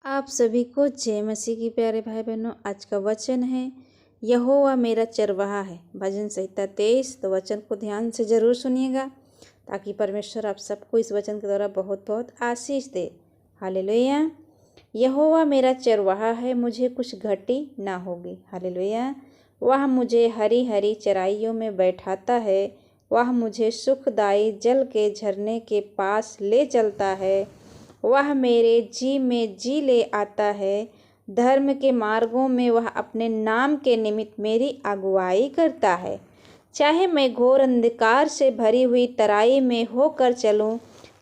आप सभी को जय मसीह की प्यारे भाई बहनों। आज का वचन है, यहोवा मेरा चरवाहा है। भजन संहिता 23। तो वचन को ध्यान से जरूर सुनिएगा ताकि परमेश्वर आप सबको इस वचन के द्वारा बहुत बहुत आशीष दे। हालेलुया। यहोवा मेरा चरवाहा है, मुझे कुछ घटी ना होगी। हालेलुया। वह मुझे हरी हरी चराइयों में बैठाता है, वह मुझे सुखदाई जल के झरने के पास ले चलता है। वह मेरे जी में जी ले आता है, धर्म के मार्गों में वह अपने नाम के निमित्त मेरी अगुवाई करता है। चाहे मैं घोर अंधकार से भरी हुई तराई में होकर चलूं,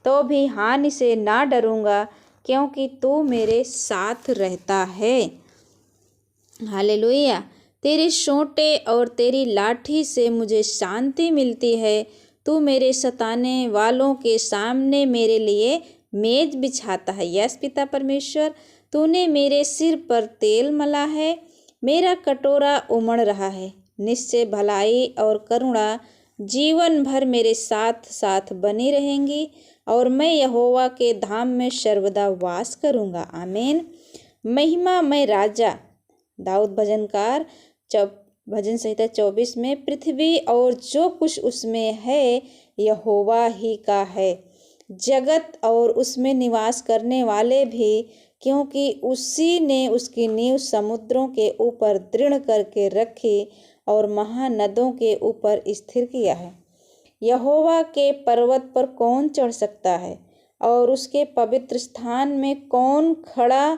तो भी हानि से ना डरूंगा, क्योंकि तू मेरे साथ रहता है। हालेलुया। तेरे सोंटे और तेरी लाठी से मुझे शांति मिलती है। तू मेरे सताने वालों के सामने मेरे लिए मेज बिछाता है। यस पिता परमेश्वर, तूने मेरे सिर पर तेल मला है, मेरा कटोरा उमड़ रहा है। निश्चय भलाई और करुणा जीवन भर मेरे साथ साथ बनी रहेंगी, और मैं यहोवा के धाम में सर्वदा वास करूँगा। आमीन। महिमामय राजा दाऊद भजनकार भजन संहिता 24 में, पृथ्वी और जो कुछ उसमें है यहोवा ही का है, जगत और उसमें निवास करने वाले भी, क्योंकि उसी ने उसकी नींव समुद्रों के ऊपर दृढ़ करके रखी और महानदों के ऊपर स्थिर किया है। यहोवा के पर्वत पर कौन चढ़ सकता है, और उसके पवित्र स्थान में कौन खड़ा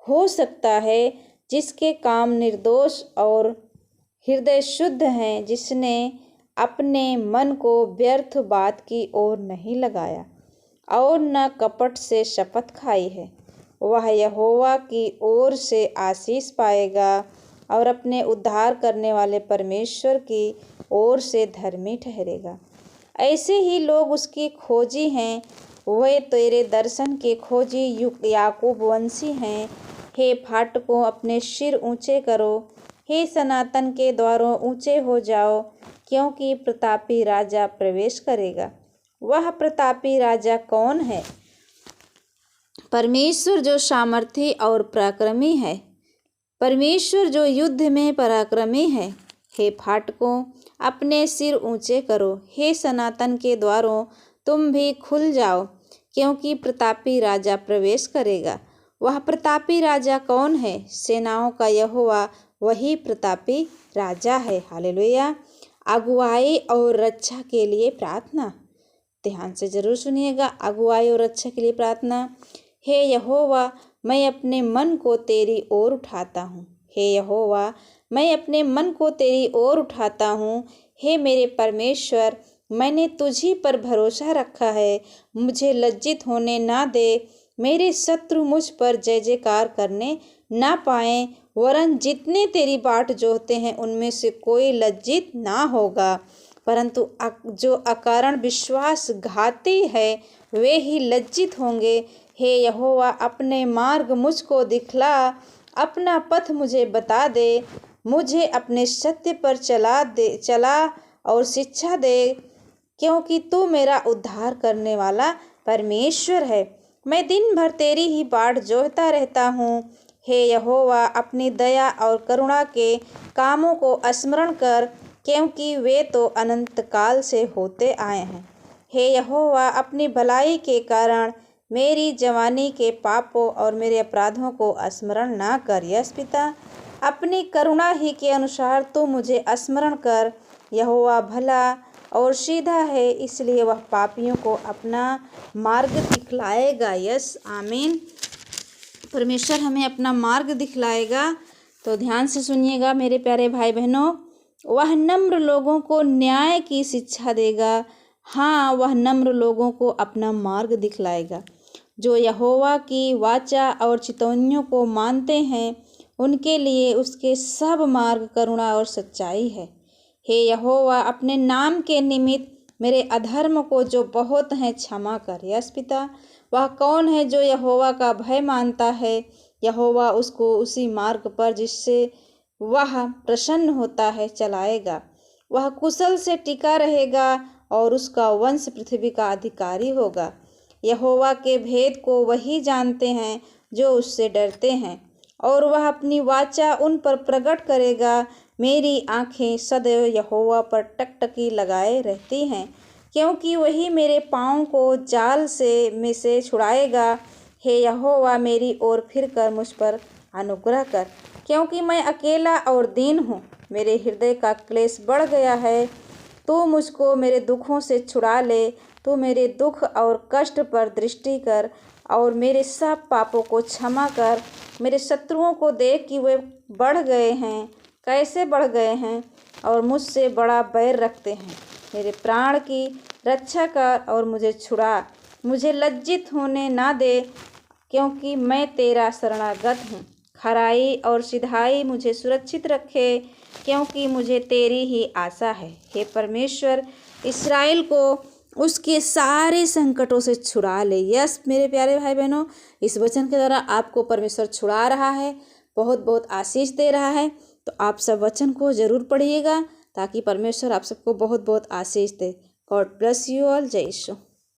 हो सकता है? जिसके काम निर्दोष और हृदय शुद्ध हैं, जिसने अपने मन को व्यर्थ बात की ओर नहीं लगाया और न कपट से शपथ खाई है, वह यहोवा की ओर से आशीष पाएगा और अपने उद्धार करने वाले परमेश्वर की ओर से धर्मी ठहरेगा। ऐसे ही लोग उसकी खोजी हैं, वे तेरे दर्शन के खोजी याकूब वंशी हैं। हे फाटकों, अपने सिर ऊंचे करो, हे सनातन के द्वारों ऊंचे हो जाओ, क्योंकि प्रतापी राजा प्रवेश करेगा। वह प्रतापी राजा कौन है? परमेश्वर जो सामर्थी और पराक्रमी है, परमेश्वर जो युद्ध में पराक्रमी है। हे फाटकों, अपने सिर ऊंचे करो, हे सनातन के द्वारों तुम भी खुल जाओ, क्योंकि प्रतापी राजा प्रवेश करेगा। वह प्रतापी राजा कौन है? सेनाओं का यहोवा वही प्रतापी राजा है। हालेलुया। अगुवाई और रक्षा के लिए प्रार्थना। ध्यान से जरूर सुनिएगा। अगुवाई और रक्षा के लिए प्रार्थना। हे यहोवा, मैं अपने मन को तेरी ओर उठाता हूँ। हे यहोवा, मैं अपने मन को तेरी ओर उठाता हूँ। हे मेरे परमेश्वर, मैंने तुझी पर भरोसा रखा है। मुझे लज्जित होने ना दे। मेरे शत्रु मुझ पर जय जयकार करने ना पाएं, वरन जितने तेरी बाट जोहते हैं उनमें से कोई लज्जित ना होगा, परंतु जो अकारण विश्वासघाती है वे ही लज्जित होंगे। हे यहोवा, अपने मार्ग मुझको दिखला, अपना पथ मुझे बता दे, मुझे अपने सत्य पर चला और शिक्षा दे, क्योंकि तू मेरा उद्धार करने वाला परमेश्वर है। मैं दिन भर तेरी ही बाट जोहता रहता हूँ। हे यहोवा, अपनी दया और करुणा के कामों को स्मरण कर, क्योंकि वे तो अनंत काल से होते आए हैं। हे यहोवा, अपनी भलाई के कारण मेरी जवानी के पापों और मेरे अपराधों को स्मरण ना कर। यस पिता, अपनी करुणा ही के अनुसार तू मुझे स्मरण कर। यहोवा भला और सीधा है, इसलिए वह पापियों को अपना मार्ग दिखलाएगा। यस, आमीन। परमेश्वर हमें अपना मार्ग दिखलाएगा। तो ध्यान से सुनिएगा मेरे प्यारे भाई बहनों। वह नम्र लोगों को न्याय की शिक्षा देगा। हाँ, वह नम्र लोगों को अपना मार्ग दिखलाएगा। जो यहोवा की वाचा और चितौनियों को मानते हैं, उनके लिए उसके सब मार्ग करुणा और सच्चाई है। हे यहोवा, अपने नाम के निमित्त मेरे अधर्म को जो बहुत हैं क्षमा कर। यस पिता, वह कौन है जो यहोवा का भय मानता है? यहोवा उसको उसी मार्ग पर जिससे वह प्रसन्न होता है चलाएगा। वह कुशल से टिका रहेगा और उसका वंश पृथ्वी का अधिकारी होगा। यहोवा के भेद को वही जानते हैं जो उससे डरते हैं, और वह अपनी वाचा उन पर प्रकट करेगा। मेरी आँखें सदैव यहोवा पर टकटकी लगाए रहती हैं, क्योंकि वही मेरे पाँव को जाल में से छुड़ाएगा। हे यहोवा, मेरी ओर फिर कर मुझ पर अनुग्रह कर, क्योंकि मैं अकेला और दीन हूँ। मेरे हृदय का क्लेश बढ़ गया है। तू मुझको मेरे दुखों से छुड़ा ले। तू मेरे दुख और कष्ट पर दृष्टि कर और मेरे सब पापों को क्षमा कर। मेरे शत्रुओं को देख कि वे बढ़ गए हैं, कैसे बढ़ गए हैं और मुझसे बड़ा बैर रखते हैं। मेरे प्राण की रक्षा कर और मुझे छुड़ा। मुझे लज्जित होने ना दे, क्योंकि मैं तेरा शरणागत हूँ। खराई और सिधाई मुझे सुरक्षित रखे, क्योंकि मुझे तेरी ही आशा है। हे परमेश्वर, इस्राएल को उसके सारे संकटों से छुड़ा ले। यस मेरे प्यारे भाई बहनों, इस वचन के द्वारा आपको परमेश्वर छुड़ा रहा है, बहुत बहुत आशीष दे रहा है। तो आप सब वचन को ज़रूर पढ़िएगा, ताकि परमेश्वर आप सबको बहुत बहुत आशीष दे। God bless you all. जय यीशु।